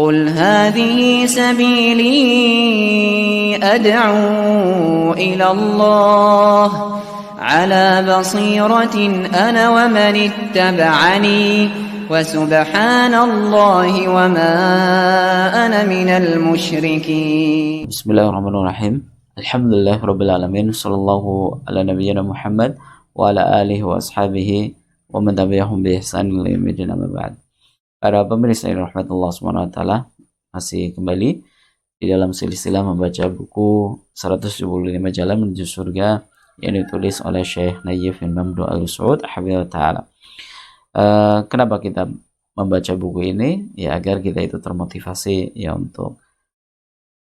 قل هذه سبيلي أدعو إلى الله على بصيرة أنا ومن اتبعني وسبحان الله وما أنا من المشركين. بسم الله الرحمن الرحيم. الحمد لله رب العالمين. صلى الله على نبينا محمد وعلى آله وأصحابه ومن تبعهم بإحسان إلى يوم الدين. Amma ba'd. Para pemirsa yang dirahmati Allah SWT, masih kembali di dalam silsilah membaca buku 175 Jalan Menuju Surga yang ditulis oleh Syekh Nayyif bin Mamdu Al-Su'ud hafizahullah ta'ala. Kenapa kita membaca buku ini? Ya agar kita itu termotivasi ya untuk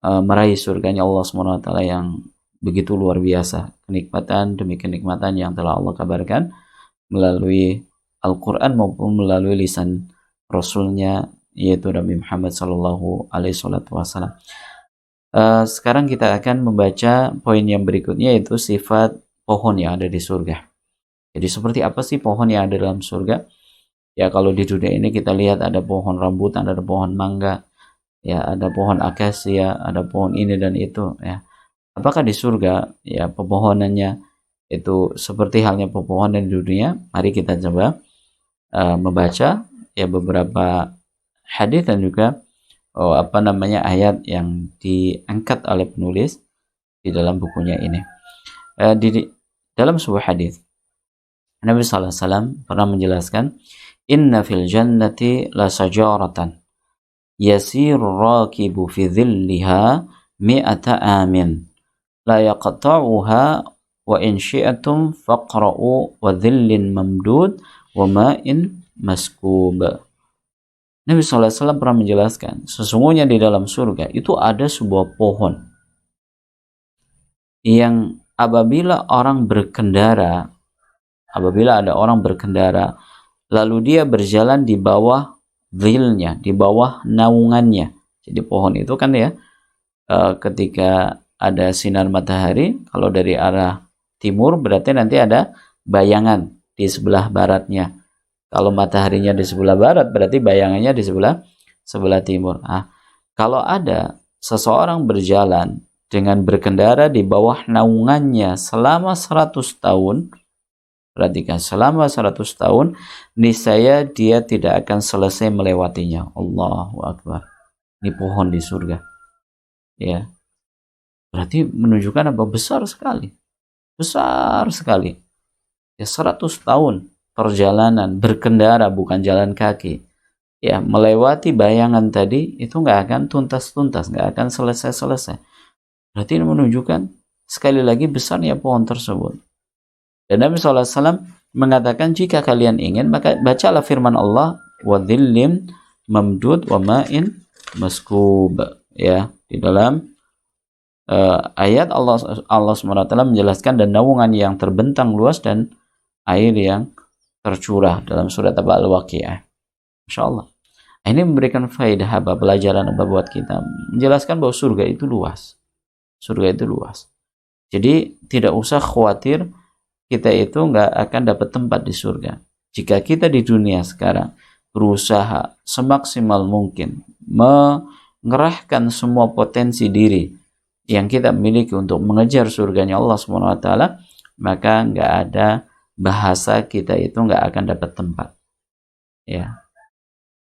meraih surganya Allah SWT yang begitu luar biasa, kenikmatan demi kenikmatan yang telah Allah kabarkan melalui Al-Quran maupun melalui lisan Rasulnya, yaitu Nabi Muhammad Sallallahu Alaihi Wasallam. Sekarang kita akan membaca poin yang berikutnya, yaitu sifat pohon yang ada di surga. Jadi seperti apa sih pohon yang ada dalam surga? Ya kalau di dunia ini kita lihat ada pohon rambutan, ada pohon mangga, ya ada pohon akasia, ada pohon ini dan itu. Ya, apakah di surga ya pepohonannya itu seperti halnya pepohonan di dunia? Mari kita coba membaca ya beberapa hadis dan juga ayat yang diangkat oleh penulis di dalam bukunya ini. Di dalam sebuah hadis Nabi sallallahu alaihi wasallam pernah menjelaskan, inna fil jannati la sajaratan yasiru rakibu fi dhilliha mi'ata amin la yaqta'uha wa in syi'atum faqra'u wa dhillin mamdud wa ma'in maskub. Nabi SAW pernah menjelaskan, sesungguhnya di dalam surga itu ada sebuah pohon yang apabila ada orang berkendara lalu dia berjalan di bawah dhilnya, di bawah naungannya. Jadi pohon itu kan ya ketika ada sinar matahari, kalau dari arah timur berarti nanti ada bayangan di sebelah baratnya. Kalau mataharinya di sebelah barat, berarti bayangannya di sebelah timur. Kalau ada seseorang berjalan dengan berkendara di bawah naungannya selama 100 tahun, perhatikan, selama 100 tahun, niscaya dia tidak akan selesai melewatinya. Allahu Akbar. Ini pohon di surga. Ya. Berarti menunjukkan apa? Besar sekali. Besar sekali. Ya, 100 tahun. Perjalanan berkendara, bukan jalan kaki, ya melewati bayangan tadi itu nggak akan tuntas, nggak akan selesai. Berarti ini menunjukkan sekali lagi besarnya pohon tersebut. Dan Nabi SAW mengatakan, jika kalian ingin maka bacalah firman Allah, wa dhillim mamdud wa ma'in maskub. Ya, di dalam ayat Allah SWT menjelaskan, dan naungan yang terbentang luas dan air yang tercurah, dalam surat Al-Waqiah. Masya Allah. Ini memberikan faedah pelajaran buat kita, menjelaskan bahwa surga itu luas. Surga itu luas. Jadi tidak usah khawatir kita itu nggak akan dapat tempat di surga. Jika kita di dunia sekarang berusaha semaksimal mungkin mengerahkan semua potensi diri yang kita miliki untuk mengejar surganya Allah SWT, maka nggak ada bahasa kita itu nggak akan dapat tempat. Ya,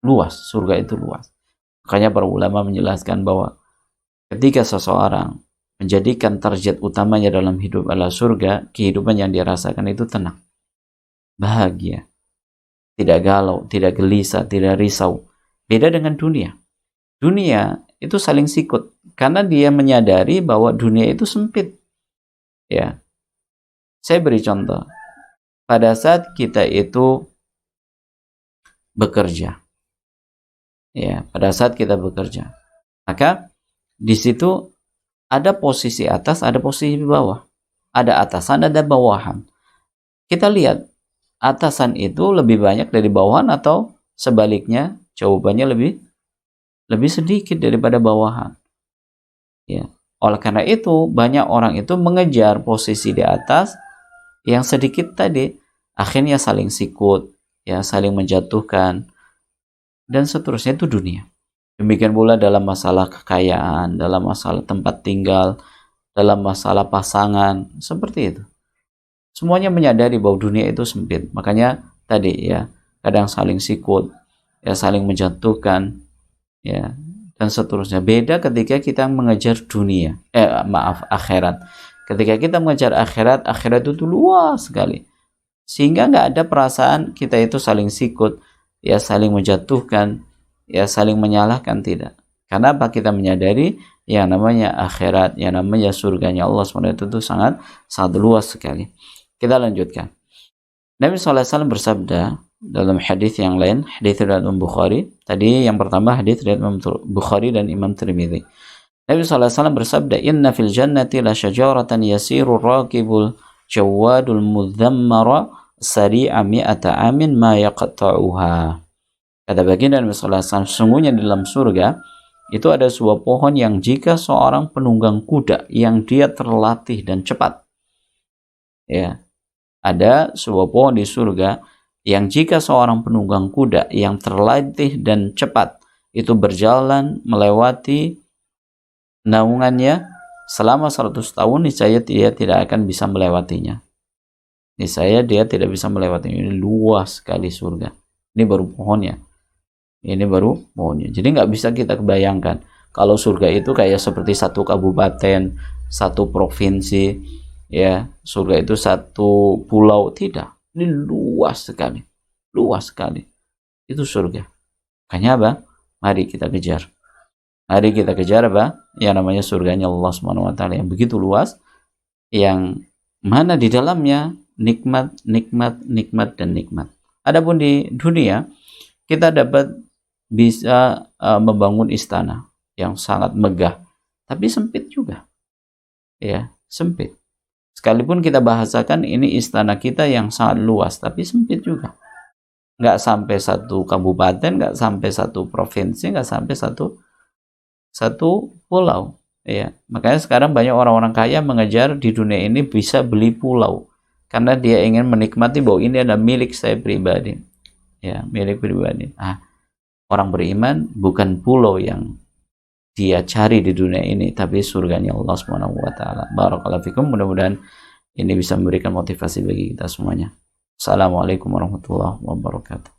luas, surga itu luas. Makanya para ulama menjelaskan bahwa ketika seseorang menjadikan target utamanya dalam hidup adalah surga, kehidupan yang dirasakan itu tenang, bahagia, tidak galau, tidak gelisah, tidak risau. Beda dengan dunia. Dunia itu saling sikut karena dia menyadari bahwa dunia itu sempit. Ya, saya beri contoh. Pada saat kita itu bekerja, ya, pada saat kita bekerja, maka di situ ada posisi atas, ada posisi bawah, ada atasan, ada bawahan. Kita lihat atasan itu lebih banyak dari bawahan atau sebaliknya? Jawabannya lebih sedikit daripada bawahan. Ya, oleh karena itu banyak orang itu mengejar posisi di atas yang sedikit tadi, akhirnya saling sikut, ya saling menjatuhkan dan seterusnya. Itu dunia. Demikian pula dalam masalah kekayaan, dalam masalah tempat tinggal, dalam masalah pasangan, seperti itu. Semuanya menyadari bahwa dunia itu sempit. Makanya tadi ya, kadang saling sikut, ya saling menjatuhkan, ya dan seterusnya. Beda ketika kita mengejar dunia, akhirat. Ketika kita mengejar akhirat, akhirat itu luas sekali. Sehingga nggak ada perasaan kita itu saling sikut, ya saling menjatuhkan, ya saling menyalahkan, tidak. Karena apa? Kita menyadari yang namanya akhirat, yang namanya surganya Allah SWT itu sangat luas sekali. Kita lanjutkan. Nabi SAW bersabda dalam hadis yang lain, hadis riwayat Imam Bukhari. Tadi yang pertama hadis riwayat Imam Bukhari dan Imam Tirmidzi. Nabi SAW bersabda, "Inna fil jannati la syajaratan yasiru raqibul jawadul mudzammara sari'a mi'ata amin ma yaqta'uha." Kata baginda Nabi SAW, sesungguhnya di dalam surga itu ada sebuah pohon yang jika seorang penunggang kuda yang dia terlatih dan cepat, ya, ada sebuah pohon di surga yang jika seorang penunggang kuda yang terlatih dan cepat itu berjalan melewati naungannya selama 100 tahun, niscaya dia tidak akan bisa melewatinya. Niscaya dia tidak bisa melewatinya. Ini luas sekali surga. Ini baru pohonnya. Ini baru pohonnya. Jadi nggak bisa kita kebayangkan kalau surga itu kayak seperti satu kabupaten, satu provinsi, ya, surga itu satu pulau. Tidak, ini luas sekali, luas sekali. Itu surga. Makanya apa? Mari kita kejar. Mari kita kejar apa? Yang namanya surganya Allah Subhanahu wa taala yang begitu luas, yang mana di dalamnya nikmat, nikmat, nikmat dan nikmat. Adapun di dunia kita dapat bisa membangun istana yang sangat megah, tapi sempit juga. Ya, sempit. Sekalipun kita bahasakan ini istana kita yang sangat luas, tapi sempit juga. Nggak sampai satu kabupaten, nggak sampai satu provinsi, nggak sampai satu pulau. Ya, makanya sekarang banyak orang-orang kaya mengejar di dunia ini bisa beli pulau, karena dia ingin menikmati bahwa ini adalah milik saya pribadi. Ya, milik pribadi. Orang beriman bukan pulau yang dia cari di dunia ini, tapi surganya Allah Subhanahu wa taala. Barakallahu fikum. Mudah-mudahan ini bisa memberikan motivasi bagi kita semuanya. Assalamualaikum warahmatullahi wabarakatuh.